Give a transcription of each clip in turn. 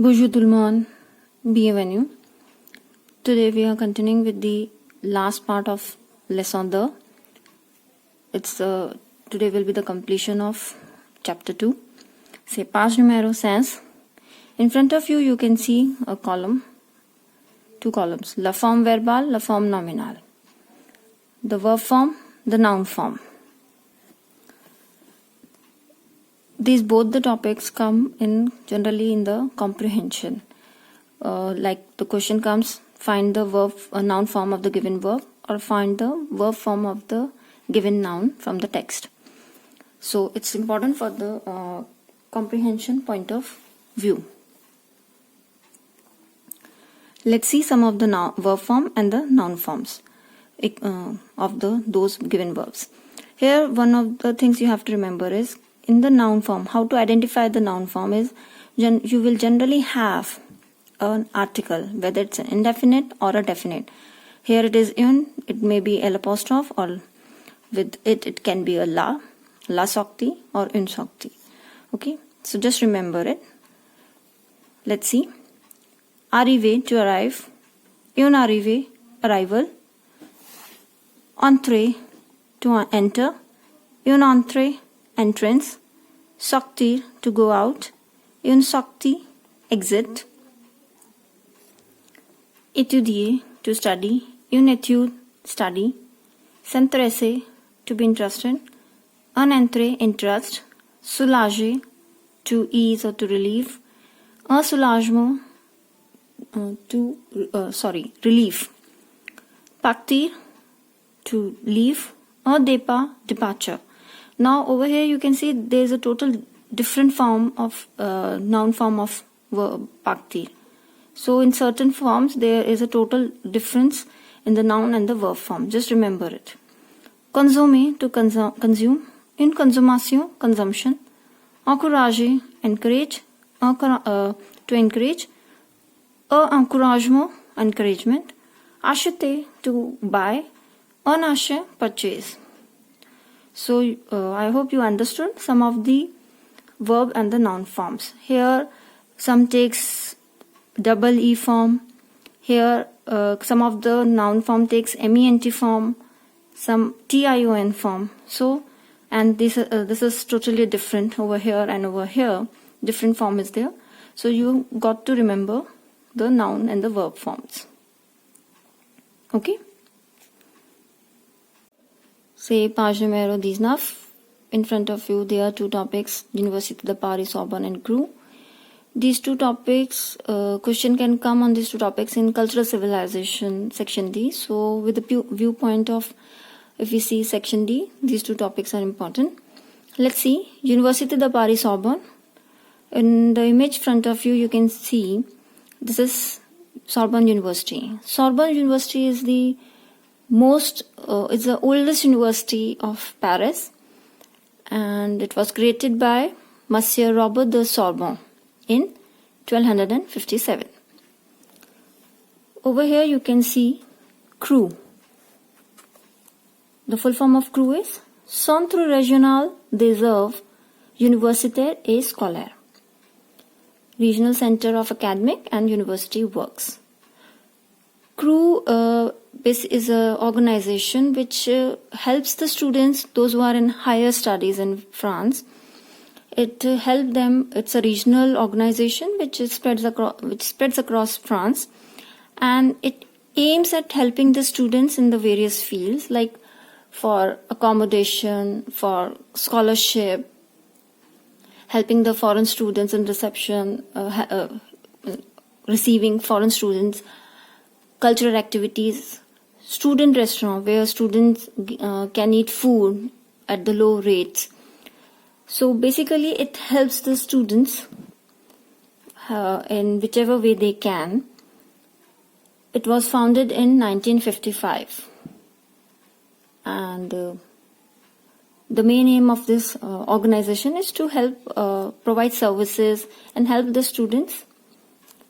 Bonjour tout le monde, bienvenue. Today we are continuing with the last part of lesson 2. Today will be the completion of chapter 2. C'est page numéro 16. In front of you you can see a column, two columns, la forme verbale, la forme nominale. The verb form, the noun form. These both the topics come in generally in the comprehension. Like the question comes, find the noun form of the given verb or find the verb form of the given noun from the text. So it's important for the comprehension point of view. Let's see some of the verb form and the noun forms of those given verbs. Here one of the things you have to remember is in the noun form, how to identify the noun form is you will generally have an article, whether it's an indefinite or a definite. Here it is un, it may be L apostrophe, or with it can be a la sakti or un sakti. Okay, so just remember it. Let's see. Arriver, to arrive. Un arrivé, arrival. Entrer, to enter. Un entrée, entrance. Sortir, to go out. Une sortie, exit. Étudier, to study. Une étude, study. S'intéresser, to be interested. Un intérêt, interest. Soulager, to ease or to relieve. Un soulagement, relief. Partir, to leave. Un départ, departure. Now over here you can see there is a total different form of noun form of verb partir. So in certain forms there is a total difference in the noun and the verb form. Just remember it. Consommer, to consume. Une consommation, consumption. Encourager, encourage. To encourage. Un encouragement, encouragement. Acheter, to buy. Un achat, purchase. So I hope you understood some of the verb and the noun forms. Here some takes double E form. Here some of the noun form takes MENT form, some TION form. So and this is totally different over here and over here. Different form is there. So you got to remember the noun and the verb forms. Okay. Say page numéro 19. In front of you there are two topics, Université de Paris, Sorbonne and CRU. These two topics, question can come on these two topics in Cultural Civilization section D. So with the viewpoint of, if we see section D, these two topics are important. Let's see, Université de Paris, Sorbonne. In the image front of you, you can see this is Sorbonne University. Sorbonne University is the it's the oldest university of Paris, and it was created by Monsieur Robert de Sorbonne in 1257. Over here you can see CRU. The full form of CRU is Centre Régional des Œuvres Universitaires et Scolaires, Regional Center of Academic and University Works. CRU this is an organization which helps the students, those who are in higher studies in France. It helps them. It's a regional organization which spreads across France, and it aims at helping the students in the various fields, like for accommodation, for scholarship, helping the foreign students in reception, receiving foreign students, cultural activities, student restaurant where students can eat food at the low rates. So basically it helps the students in whichever way they can. It was founded in 1955, and the main aim of this organization is to help provide services and help the students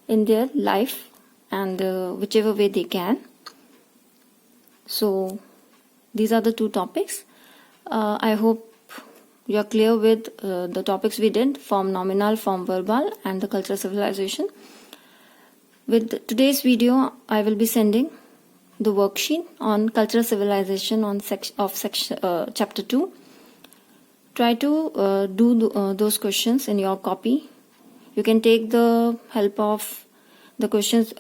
in their life and whichever way they can. So these are the two topics. I hope you are clear with the topics we did, form nominal, form verbal, and the cultural civilization. With today's video, I will be sending the worksheet on cultural civilization on chapter 2. Try to do those questions in your copy. You can take the help of the questions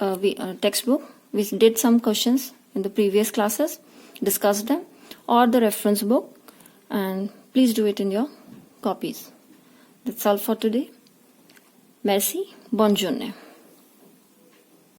textbook. We did some questions in the previous classes, discussed them, or the reference book, and please do it in your copies. That's all for today. Merci. Bonne journée.